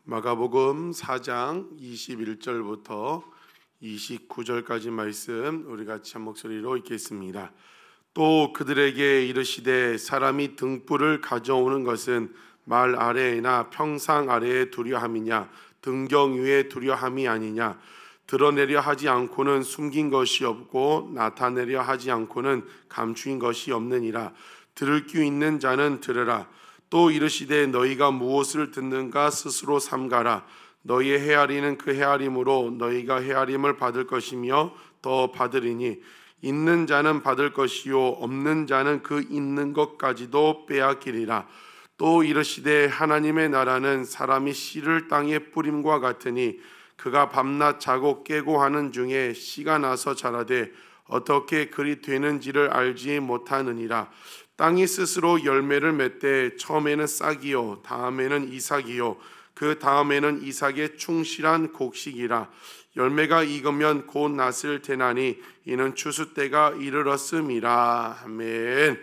마가복음 4장 21절부터 29절까지 말씀 우리 같이 한 목소리로 읽겠습니다. 또 그들에게 이르시되 사람이 등불을 가져오는 것은 말 아래에나 평상 아래에 두려 함이냐 등경 위에 두려 함이 아니냐. 드러내려 하지 않고는 숨긴 것이 없고 나타내려 하지 않고는 감추인 것이 없느니라. 들을 귀 있는 자는 들으라. 또 이르시되 너희가 무엇을 듣는가 스스로 삼가라. 너희의 헤아리는 그 헤아림으로 너희가 헤아림을 받을 것이며 더 받으리니 있는 자는 받을 것이요 없는 자는 그 있는 것까지도 빼앗기리라. 또 이르시되 하나님의 나라는 사람이 씨를 땅에 뿌림과 같으니 그가 밤낮 자고 깨고 하는 중에 씨가 나서 자라되 어떻게 그리 되는지를 알지 못하느니라. 땅이 스스로 열매를 맺되 처음에는 싹이요 다음에는 이삭이요 그 다음에는 이삭의 충실한 곡식이라. 열매가 익으면 곧 낫을 테나니 이는 추수 때가 이르렀음이라. 아멘.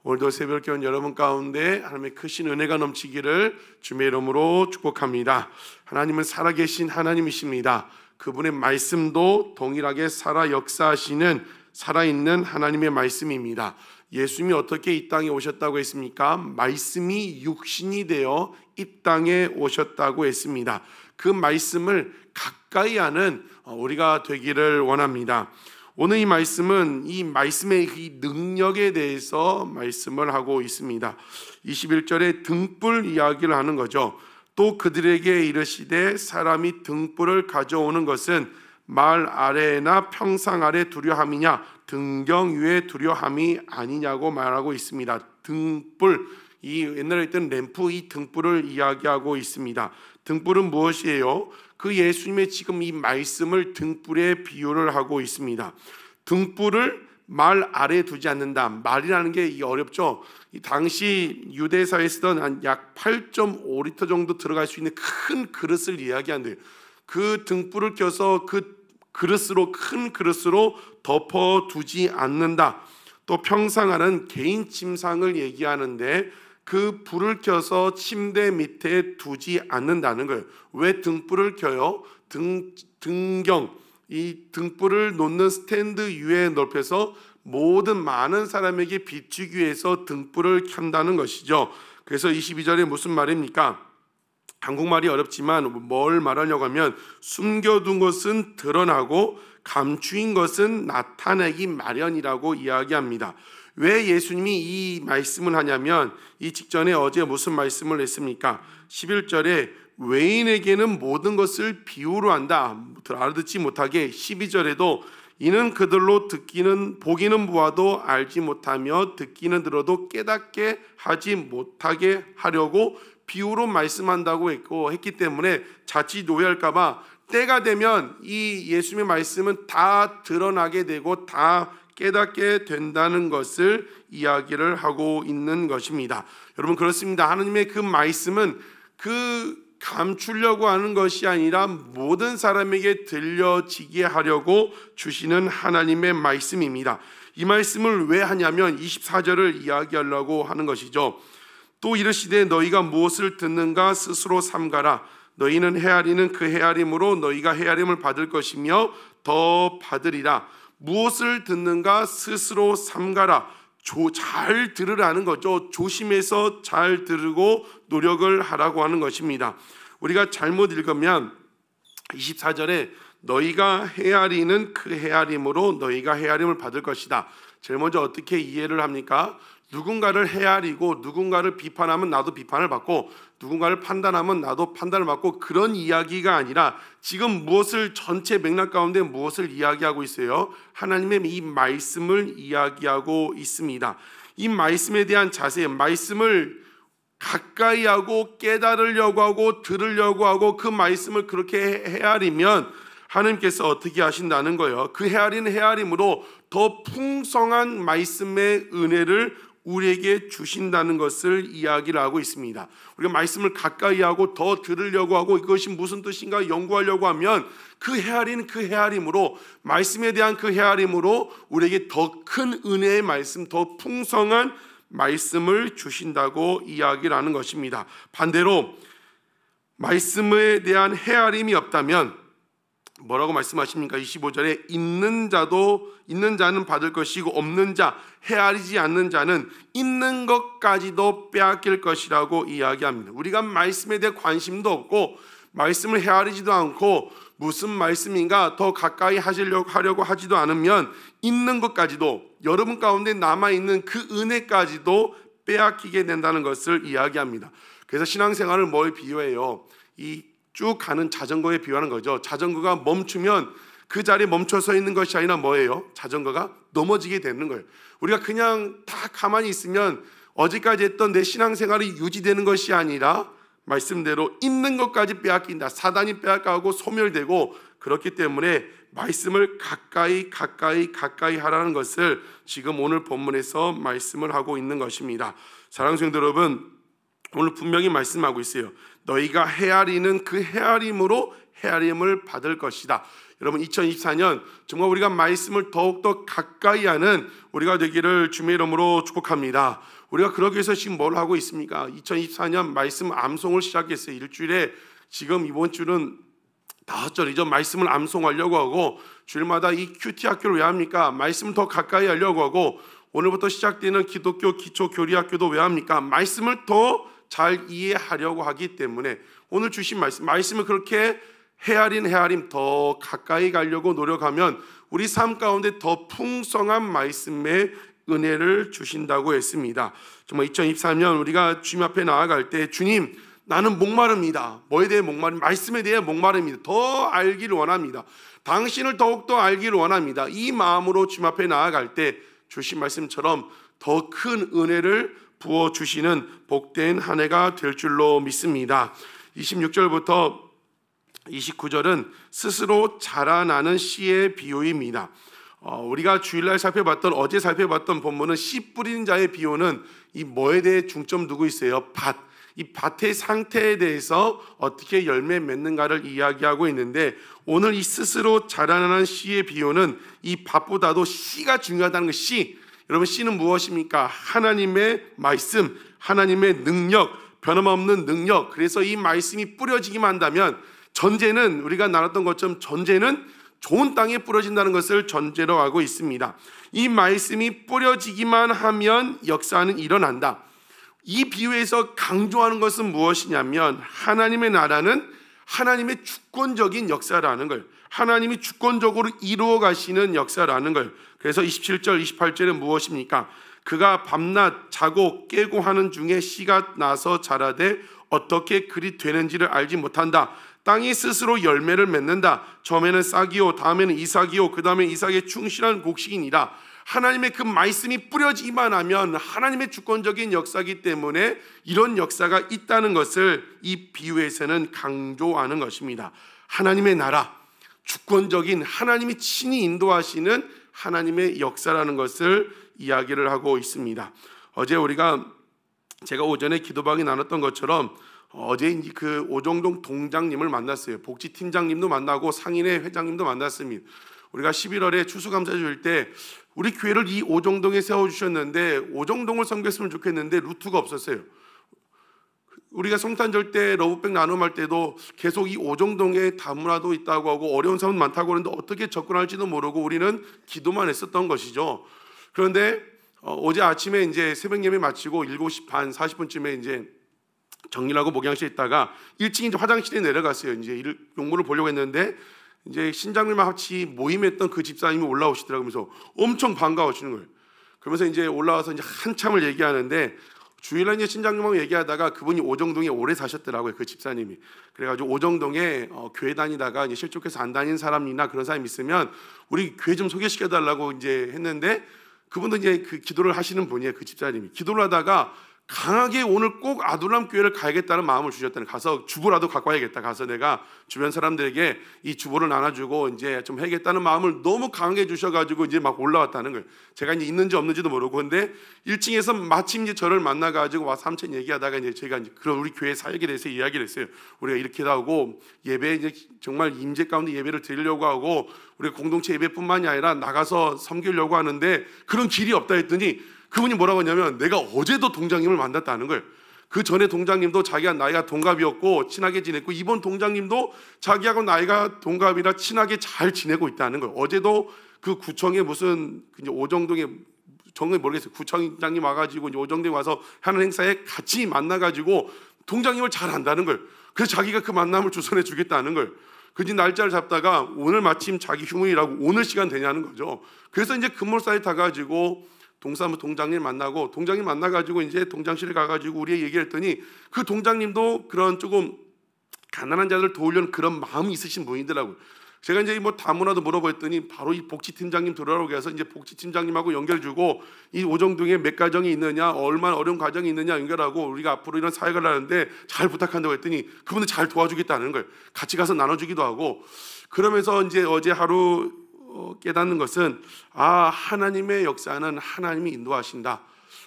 오늘도 새벽기원 여러분 가운데 하나님의 크신 은혜가 넘치기를 주의 이름으로 축복합니다. 하나님은 살아계신 하나님이십니다. 그분의 말씀도 동일하게 살아 역사하시는 살아있는 하나님의 말씀입니다. 예수님이 어떻게 이 땅에 오셨다고 했습니까? 말씀이 육신이 되어 이 땅에 오셨다고 했습니다. 그 말씀을 가까이 하는 우리가 되기를 원합니다. 오늘 이 말씀은 이 말씀의 이 능력에 대해서 말씀을 하고 있습니다. 21절에 등불 이야기를 하는 거죠. 또 그들에게 이르시되 사람이 등불을 가져오는 것은 말 아래나 평상 아래 두려함이냐 등경 위에 두려함이 아니냐고 말하고 있습니다. 등불, 이 옛날에 있던 램프, 이 등불을 이야기하고 있습니다. 등불은 무엇이에요? 그 예수님의 지금 이 말씀을 등불에 비유를 하고 있습니다. 등불을 말 아래에 두지 않는다. 말이라는 게 어렵죠. 이 당시 유대사에 쓰던 한 약 8.5리터 정도 들어갈 수 있는 큰 그릇을 이야기한대요. 그 등불을 켜서 그 그릇으로, 큰 그릇으로 덮어두지 않는다. 또 평상아는 개인 침상을 얘기하는데 그 불을 켜서 침대 밑에 두지 않는다는 거예요. 왜 등불을 켜요? 등경, 이 등불을 놓는 스탠드 위에 넓혀서 모든 많은 사람에게 비추기 위해서 등불을 켠다는 것이죠. 그래서 22절에 무슨 말입니까? 한국말이 어렵지만 뭘 말하려고 하면 숨겨둔 것은 드러나고 감추인 것은 나타내기 마련이라고 이야기합니다. 왜 예수님이 이 말씀을 하냐면 이 직전에 어제 무슨 말씀을 했습니까? 11절에 외인에게는 모든 것을 비유로 한다. 알아듣지 못하게. 12절에도 이는 그들로 보기는 보아도 알지 못하며 듣기는 들어도 깨닫게 하지 못하게 하려고 비유로 말씀한다고 했기 때문에 자칫 오해할까봐 때가 되면 이 예수님의 말씀은 다 드러나게 되고 다 깨닫게 된다는 것을 이야기를 하고 있는 것입니다. 여러분 그렇습니다. 하나님의 그 말씀은 감추려고 하는 것이 아니라 모든 사람에게 들려지게 하려고 주시는 하나님의 말씀입니다. 이 말씀을 왜 하냐면 24절을 이야기하려고 하는 것이죠. 또 이르시되 너희가 무엇을 듣는가 스스로 삼가라. 너희는 헤아리는 그 헤아림으로 너희가 헤아림을 받을 것이며 더 받으리라. 무엇을 듣는가 스스로 삼가라. 잘 들으라는 거죠. 조심해서 잘 들으고 노력을 하라고 하는 것입니다. 우리가 잘못 읽으면 24절에 너희가 헤아리는 그 헤아림으로 너희가 헤아림을 받을 것이다. 제일 먼저 어떻게 이해를 합니까? 누군가를 헤아리고 누군가를 비판하면 나도 비판을 받고 누군가를 판단하면 나도 판단을 받고 그런 이야기가 아니라 지금 무엇을 전체 맥락 가운데 무엇을 이야기하고 있어요? 하나님의 이 말씀을 이야기하고 있습니다. 이 말씀에 대한 자세, 말씀을 가까이 하고 깨달으려고 하고 들으려고 하고 그 말씀을 그렇게 헤아리면 하나님께서 어떻게 하신다는 거예요? 그 헤아리는 헤아림으로 더 풍성한 말씀의 은혜를 우리에게 주신다는 것을 이야기를 하고 있습니다. 우리가 말씀을 가까이 하고 더 들으려고 하고 이것이 무슨 뜻인가 연구하려고 하면 그 헤아리는 그 헤아림으로 말씀에 대한 그 헤아림으로 우리에게 더 큰 은혜의 말씀, 더 풍성한 말씀을 주신다고 이야기를 하는 것입니다. 반대로 말씀에 대한 헤아림이 없다면 뭐라고 말씀하십니까? 25절에 있는 자는 받을 것이고 없는 자, 헤아리지 않는 자는 있는 것까지도 빼앗길 것이라고 이야기합니다. 우리가 말씀에 대해 관심도 없고 말씀을 헤아리지도 않고 무슨 말씀인가 더 가까이 하려고 하지도 않으면 있는 것까지도, 여러분 가운데 남아있는 그 은혜까지도 빼앗기게 된다는 것을 이야기합니다. 그래서 신앙생활을 뭘 비유해요? 이 쭉 가는 자전거에 비유하는 거죠. 자전거가 멈추면 그 자리에 멈춰서 있는 것이 아니라 뭐예요? 자전거가 넘어지게 되는 거예요. 우리가 그냥 다 가만히 있으면 어제까지 했던 내 신앙생활이 유지되는 것이 아니라 말씀대로 있는 것까지 빼앗긴다. 사단이 빼앗가고 소멸되고, 그렇기 때문에 말씀을 가까이 하라는 것을 지금 오늘 본문에서 말씀을 하고 있는 것입니다. 사랑하는 성도 여러분, 오늘 분명히 말씀하고 있어요. 너희가 헤아리는 그 헤아림으로 헤아림을 받을 것이다. 여러분, 2024년 정말 우리가 말씀을 더욱더 가까이 하는 우리가 되기를 주님의 이름으로 축복합니다. 우리가 그러기 위해서 지금 뭘 하고 있습니까? 2024년 말씀 암송을 시작했어요. 일주일에, 지금 이번 주는 5절이죠. 말씀을 암송하려고 하고, 주일마다 이 큐티 학교를 왜 합니까? 말씀을 더 가까이 하려고 하고, 오늘부터 시작되는 기독교 기초 교리학교도 왜 합니까? 말씀을 더 잘 이해하려고 하기 때문에 오늘 주신 말씀을 그렇게 헤아림 더 가까이 가려고 노력하면 우리 삶 가운데 더 풍성한 말씀의 은혜를 주신다고 했습니다. 정말 2024년 우리가 주님 앞에 나아갈 때, 주님, 나는 목마릅니다. 뭐에 대해 목마릅니다? 말씀에 대해 목마릅니다. 더 알기를 원합니다. 당신을 더욱더 알기를 원합니다. 이 마음으로 주님 앞에 나아갈 때 주신 말씀처럼 더 큰 은혜를 부어주시는 복된 한 해가 될 줄로 믿습니다. 26절부터 29절은 스스로 자라나는 씨의 비유입니다. 우리가 주일날 어제 살펴봤던 본문은 씨 뿌리는 자의 비유는 이 뭐에 대해 중점 두고 있어요? 밭. 이 밭의 상태에 대해서 어떻게 열매 맺는가를 이야기하고 있는데, 오늘 이 스스로 자라나는 씨의 비유는 이 밭보다도 씨가 중요하다는 것. 여러분, 씨는 무엇입니까? 하나님의 말씀, 하나님의 능력, 변함없는 능력. 그래서 이 말씀이 뿌려지기만 한다면, 전제는 우리가 나눴던 것처럼 전제는 좋은 땅에 뿌려진다는 것을 전제로 하고 있습니다. 이 말씀이 뿌려지기만 하면 역사는 일어난다. 이 비유에서 강조하는 것은 무엇이냐면, 하나님의 나라는 하나님의 주권적인 역사라는 걸, 하나님이 주권적으로 이루어 가시는 역사라는 걸. 그래서 27절 28절은 무엇입니까? 그가 밤낮 자고 깨고 하는 중에 씨가 나서 자라되 어떻게 그리 되는지를 알지 못한다. 땅이 스스로 열매를 맺는다. 처음에는 싹이요, 다음에는 이삭이요, 그 다음에 이삭의 충실한 곡식이니라. 하나님의 그 말씀이 뿌려지기만 하면 하나님의 주권적인 역사이기 때문에 이런 역사가 있다는 것을 이 비유에서는 강조하는 것입니다. 하나님의 나라, 주권적인 하나님이 친히 인도하시는 하나님의 역사라는 것을 이야기를 하고 있습니다. 어제 제가 오전에 기도방에 나눴던 것처럼 어제 그 오정동 동장님을 만났어요. 복지팀장님도 만나고 상인회 회장님도 만났습니다. 우리가 11월에 추수감사 줄 때 우리 교회를 이 오정동에 세워주셨는데, 오정동을 섬겼으면 좋겠는데 루트가 없었어요. 우리가 성탄절 때 러브백 나눔할 때도 계속 이 오정동에 다문화도 있다고 하고 어려운 사람 많다고 하는데 어떻게 접근할지도 모르고 우리는 기도만 했었던 것이죠. 그런데 어제 아침에 이제 새벽 예배 마치고 7시 반 40분쯤에 이제 정리를 하고 목양실에 있다가 1층 이제 화장실에 내려갔어요. 이제 용모를 보려고 했는데 이제 신장님과 같이 모임했던 그 집사님이 올라오시더라고요. 그래서 엄청 반가워하시는 거예요. 그러면서 이제 올라와서 이제 한참을 얘기하는데, 주일날 이제 신장님하고 얘기하다가 그분이 오정동에 오래 사셨더라고요. 그 집사님이. 그래가지고 오정동에 교회 다니다가 이제 실족해서 안 다니는 사람이나 그런 사람이 있으면 우리 교회 좀 소개시켜달라고 이제 했는데, 그분도 이제 그 기도를 하시는 분이에요. 그 집사님이 기도를 하다가 강하게 오늘 꼭 아둘람 교회를 가야겠다는 마음을 주셨다는, 가서 주보라도 갖고 와야겠다, 가서 내가 주변 사람들에게 이 주보를 나눠주고 이제 좀 해야겠다는 마음을 너무 강하게 주셔가지고 이제 막 올라왔다는 거예요. 제가 이제 있는지 없는지도 모르고, 근데 1층에서 마침 이제 저를 만나가지고 와서 삼천 얘기하다가 이제 제가 이제 그런 우리 교회 사역에 대해서 이야기를 했어요. 우리가 이렇게 하고 예배 이제 정말 임재 가운데 예배를 드리려고 하고 우리가 공동체 예배뿐만이 아니라 나가서 섬기려고 하는데 그런 길이 없다 했더니, 그분이 뭐라고 하냐면 내가 어제도 동장님을 만났다는 걸. 그 전에 동장님도 자기가 나이가 동갑이었고 친하게 지냈고, 이번 동장님도 자기하고 나이가 동갑이라 친하게 잘 지내고 있다는 거예요. 어제도 그 구청에 무슨 오정동에 정말 모르겠어요. 구청장님 와가지고 오정동에 와서 하는 행사에 같이 만나가지고 동장님을 잘 안다는 걸. 그래서 자기가 그 만남을 주선해 주겠다는 걸. 그 뒤 날짜를 잡다가 오늘 마침 자기 휴무일이라고 오늘 시간 되냐는 거죠. 그래서 이제 금몰사에 가가지고 동사무 동장님 만나고, 동장님 만나가지고 이제 동장실에 가가지고 우리 얘기했더니 그 동장님도 그런 조금 가난한 자들을 도우려는 그런 마음이 있으신 분이더라고요. 제가 이제 뭐 다문화도 물어봤더니 바로 이 복지팀장님 들어오라고 해서 이제 복지팀장님하고 연결주고, 이 오정동에 몇 가정이 있느냐, 얼마나 어려운 가정이 있느냐 연결하고, 우리가 앞으로 이런 사역을 하는데 잘 부탁한다고 했더니 그분들 잘 도와주겠다는 걸 같이 가서 나눠주기도 하고. 그러면서 이제 어제 하루 깨닫는 것은, 하나님의 역사는 하나님이 인도하신다.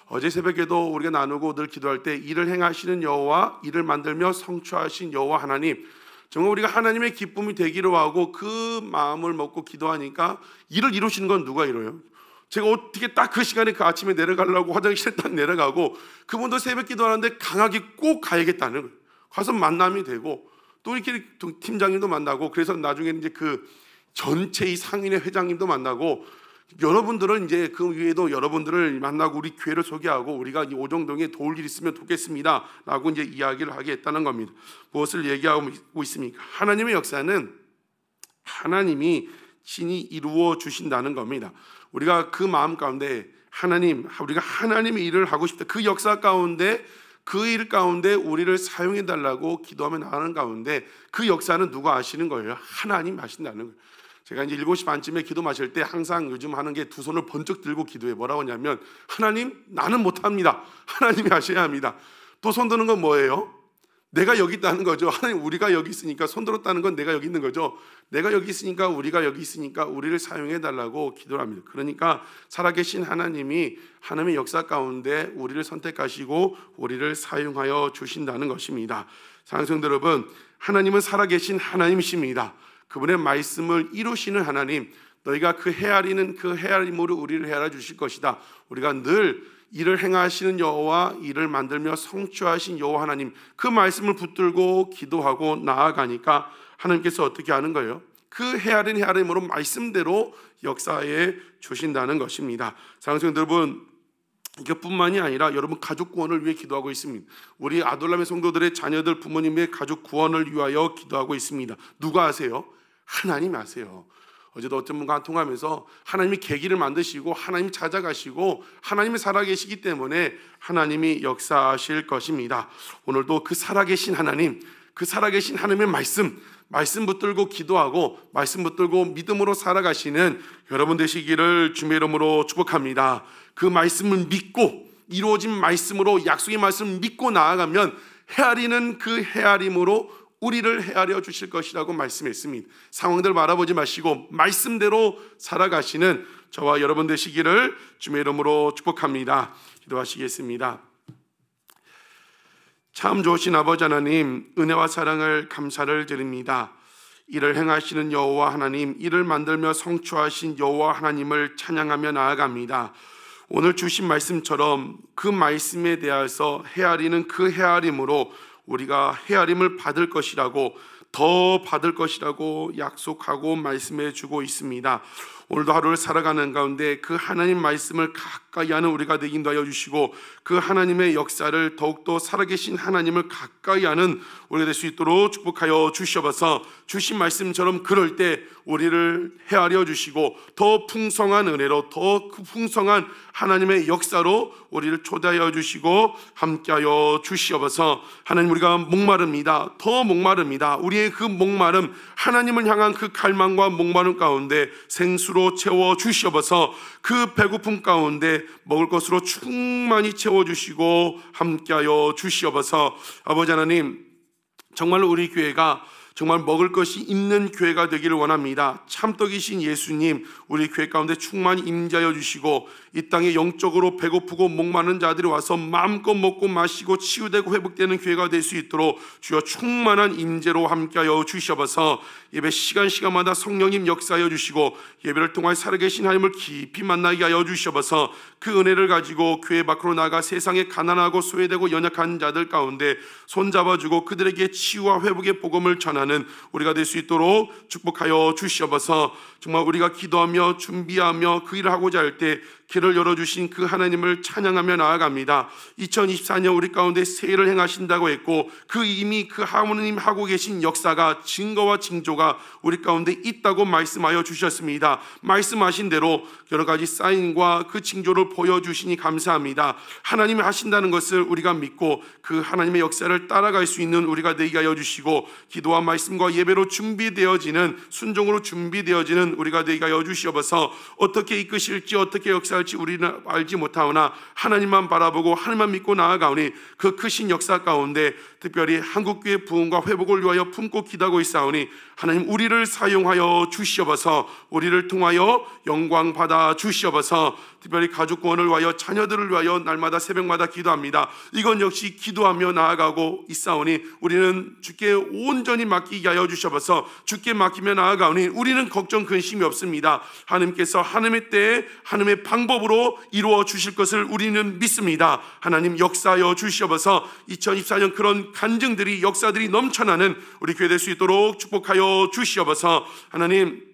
어제 새벽에도 우리가 나누고 늘 기도할 때, 이를 행하시는 여호와, 이를 만들며 성취하신 여호와 하나님, 정말 우리가 하나님의 기쁨이 되기로 하고 그 마음을 먹고 기도하니까 일을 이루시는 건 누가 이뤄요? 제가 어떻게 딱 그 시간에 그 아침에 내려가려고 화장실에 딱 내려가고, 그분도 새벽 기도하는데 강하게 꼭 가야겠다는 거예요. 가서 만남이 되고, 또 이렇게 팀장님도 만나고, 그래서 나중에는 이제 그 전체 이 상인회 회장님도 만나고, 여러분들은 이제 그 위에도 여러분들을 만나고 우리 교회를 소개하고, 우리가 이 오정동에 도울 일 있으면 돕겠습니다 라고 이제 이야기를 하게 했다는 겁니다. 무엇을 얘기하고 있습니까? 하나님의 역사는 하나님이 친히 이루어 주신다는 겁니다. 우리가 그 마음 가운데 우리가 하나님의 일을 하고 싶다, 그 역사 가운데, 그 일 가운데 우리를 사용해 달라고 기도하며 나가는 가운데, 그 역사는 누가 아시는 거예요? 하나님 아신다는 거예요. 제가 이제 7시 반쯤에 기도 마칠 때 항상 요즘 하는 게 두 손을 번쩍 들고 기도해. 뭐라고 하냐면, 하나님, 나는 못합니다. 하나님이 하셔야 합니다. 또 손 드는 건 뭐예요? 내가 여기 있다는 거죠. 하나님, 우리가 여기 있으니까, 손 들었다는 건 내가 여기 있는 거죠. 내가 여기 있으니까, 우리가 여기 있으니까 우리를 사용해 달라고 기도를 합니다. 그러니까 살아계신 하나님이 하나님의 역사 가운데 우리를 선택하시고 우리를 사용하여 주신다는 것입니다. 사랑하는 성도 여러분, 하나님은 살아계신 하나님이십니다. 그분의 말씀을 이루시는 하나님, 너희가 그 헤아리는 그 헤아림으로 우리를 헤아려 주실 것이다. 우리가 늘 일을 행하시는 여호와, 일을 만들며 성취하신 여호와 하나님, 그 말씀을 붙들고 기도하고 나아가니까 하나님께서 어떻게 하는 거예요? 그 헤아린 헤아림으로 말씀대로 역사해 주신다는 것입니다. 사랑하는 성도 여러분, 이것뿐만이 아니라 여러분 가족 구원을 위해 기도하고 있습니다. 우리 아돌람의 성도들의 자녀들 부모님의 가족 구원을 위하여 기도하고 있습니다. 누가 아세요? 하나님이 아세요. 어제도 어떤 분과 통화하면서 하나님이 계기를 만드시고 하나님이 찾아가시고 하나님이 살아계시기 때문에 하나님이 역사하실 것입니다. 오늘도 그 살아계신 하나님, 그 살아계신 하나님의 말씀 붙들고 기도하고 말씀 붙들고 믿음으로 살아가시는 여러분 되시기를 주님의 이름으로 축복합니다. 그 말씀을 믿고 이루어진 말씀으로, 약속의 말씀을 믿고 나아가면 헤아리는 그 헤아림으로 우리를 헤아려 주실 것이라고 말씀했습니다. 상황들 바라보지 마시고 말씀대로 살아가시는 저와 여러분 되시기를 주님의 이름으로 축복합니다. 기도하시겠습니다. 참 좋으신 아버지 하나님, 은혜와 사랑을 감사를 드립니다. 이를 행하시는 여호와 하나님, 이를 만들며 성취하신 여호와 하나님을 찬양하며 나아갑니다. 오늘 주신 말씀처럼 그 말씀에 대해서 헤아리는 그 헤아림으로 우리가 헤아림을 받을 것이라고, 더 받을 것이라고 약속하고 말씀해 주고 있습니다. 오늘도 하루를 살아가는 가운데 그 하나님 말씀을 가까이 하는 우리가 되게 인도하여 주시고, 그 하나님의 역사를 더욱더 살아계신 하나님을 가까이 하는 우리가 될 수 있도록 축복하여 주시옵소서. 주신 말씀처럼 그럴 때 우리를 헤아려 주시고 더 풍성한 은혜로, 더 풍성한 하나님의 역사로 우리를 초대하여 주시고 함께하여 주시옵소서. 하나님, 우리가 목마릅니다. 더 목마릅니다. 우리의 그 목마름, 하나님을 향한 그 갈망과 목마름 가운데 생수로 채워 주시옵소서. 그 배고픔 가운데 먹을 것으로 충만히 채워주시고 함께하여 주시옵소서. 아버지 하나님, 정말 우리 교회가 정말 먹을 것이 있는 교회가 되기를 원합니다. 참떡이신 예수님, 우리 교회 가운데 충만히 임재하여 주시고 이 땅에 영적으로 배고프고 목마른 자들이 와서 마음껏 먹고 마시고 치유되고 회복되는 교회가 될 수 있도록 주여 충만한 임재로 함께하여 주시옵소서. 예배 시간마다 성령님 역사하여 주시고 예배를 통하여 살아계신 하나님을 깊이 만나게 하여 주시옵소서. 그 은혜를 가지고 교회 밖으로 나가 세상에 가난하고 소외되고 연약한 자들 가운데 손잡아주고 그들에게 치유와 회복의 복음을 전하는 우리가 될 수 있도록 축복하여 주시옵소서. 정말 우리가 기도하며 준비하며 그 일을 하고자 할 때 길을 열어주신 그 하나님을 찬양하며 나아갑니다. 2024년 우리 가운데 새해를 행하신다고 했고 그 이미 그 하나님 하고 계신 역사가 증거와 징조가 우리 가운데 있다고 말씀하여 주셨습니다. 말씀하신 대로 여러 가지 사인과 그 징조를 보여주시니 감사합니다. 하나님이 하신다는 것을 우리가 믿고 그 하나님의 역사를 따라갈 수 있는 우리가 되게 하여 주시고 기도와 말씀과 예배로 준비되어지는 순종으로 준비되어지는 우리가 되게 하여 주시옵소서. 어떻게 이끄실지 어떻게 역사할지 우리는 알지 못하오나 하나님만 바라보고 하나님만 믿고 나아가오니 그 크신 역사 가운데 특별히 한국교회 부흥과 회복을 위하여 품고 기도하고 있사오니 하나님 우리를 사용하여 주시옵소서. 우리를 통하여 영광 받아 주시옵소서. 특별히 가족 구원을 위하여 자녀들을 위하여 날마다 새벽마다 기도합니다. 이건 역시 기도하며 나아가고 있사오니 우리는 주께 온전히 맡기게 하여 주시옵소서. 주께 맡기며 나아가오니 우리는 걱정 근심이 없습니다. 하나님께서 하나님의 때에 하나님의 방법으로 이루어 주실 것을 우리는 믿습니다. 하나님 역사하여 주시옵소서. 2024년 그런 간증들이 역사들이 넘쳐나는 우리 교회 될 수 있도록 축복하여 주시옵소서. 하나님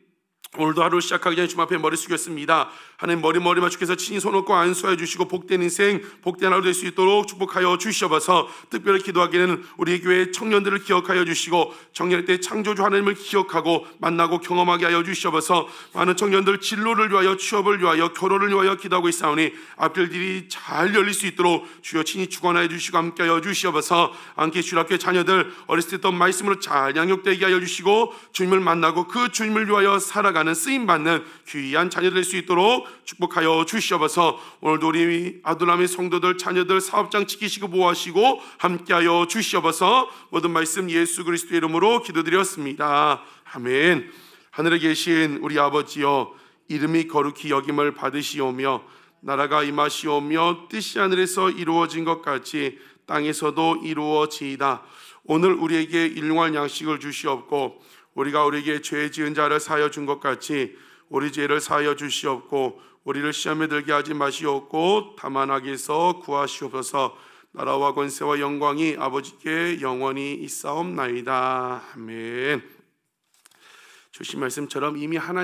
오늘도 하루 시작하기 전에 주님 앞에 머리 숙였습니다. 하나님 머리만 주께서 친히 손 얹고 안수하여 주시고 복된 인생 복된 하루 될 수 있도록 축복하여 주시옵소서. 특별히 기도하기에는 우리 교회 청년들을 기억하여 주시고 청년 때 창조주 하나님을 기억하고 만나고 경험하게 하여 주시옵소서. 많은 청년들 진로를 위하여 취업을 위하여 결혼을 위하여 기도하고 있사오니 앞길들이 잘 열릴 수 있도록 주여 친히 주관하여 주시고 함께하여 주시옵소서. 함께 주일학교 자녀들 어렸을 때 했던 말씀으로 잘 양육되게 하여 주시고 주님을 만나고 그 주님을 위하여 살아가는 쓰임받는 귀한 자녀들 될 수 있도록 축복하여 주시옵소서. 오늘도 우리 아둘람의 성도들 자녀들 사업장 지키시고 보호하시고 함께하여 주시옵소서. 모든 말씀 예수 그리스도의 이름으로 기도드렸습니다. 아멘. 하늘에 계신 우리 아버지여 이름이 거룩히 여김을 받으시오며 나라가 임하시오며 뜻이 하늘에서 이루어진 것 같이 땅에서도 이루어지이다. 오늘 우리에게 일용할 양식을 주시옵고 우리가 우리에게 죄 지은 자를 사하여 준 것 같이 우리 죄를 사하여 주시옵고 우리를 시험에 들게 하지 마시옵고 다만 악에서 구하시옵소서. 나라와 권세와 영광이 아버지께 영원히 있사옵나이다. 아멘. 주신 말씀처럼 이미 하나님